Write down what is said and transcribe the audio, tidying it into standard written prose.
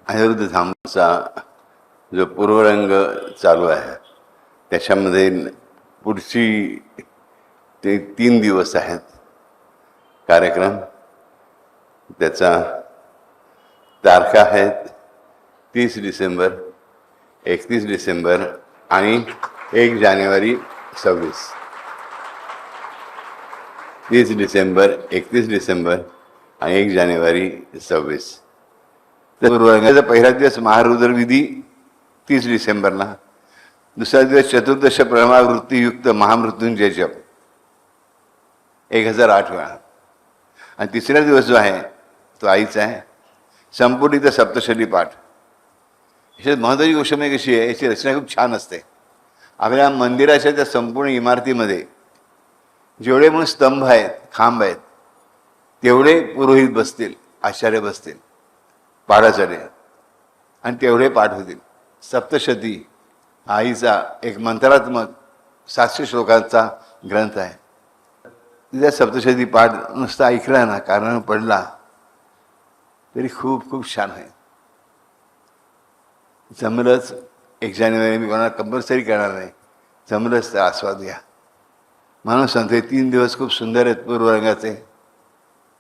अनिरुद्ध धामचा जो पूर्वरंग चालू आहे त्याच्यामध्ये पुढची ते 3 दिवस आहेत कार्यक्रम. त्याचा तारखा आहेत 30 डिसेंबर, 31 डिसेंबर आणि 1 जानेवारी 26. 30 डिसेंबर, 31 डिसेंबर आणि 1 जानेवारी 26. पूर्वरंगाचा पहिला दिवस महारुद्र विधी 30 डिसेंबरला, दुसरा दिवस चतुर्दश प्रणवावृत्तीयुक्त महामृत्युंजय जप 1008 वेळा, आणि तिसरा दिवस जो आहे तो आईचा आहे, संपुटित सप्तशती पाठ. याच्यात महत्त्वाची गोष्ट म्हणजे कशी आहे, याची रचना खूप छान असते. आपल्या मंदिराच्या त्या संपूर्ण इमारतीमध्ये जेवढे म्हणून स्तंभ आहेत, खांब आहेत, तेवढे पुरोहित बसतील, आचार्य बसतील पाठासाठी, आणि तेवढे पाठ होतील. सप्तशती आईचा एक मंत्रात्मक 700 श्लोकांचा ग्रंथ आहे. तिच्या सप्तशती पाठ नुसता ऐकला ना, कारण पडला तरी खूप खूप छान आहे. जमलंच 1 जानेवारी मी कोणाला कंपल्सरी करणार नाही, जमलंच तर आस्वाद घ्या. म्हणून सांगते 3 दिवस खूप सुंदर आहेत पूर्वरंगाचे.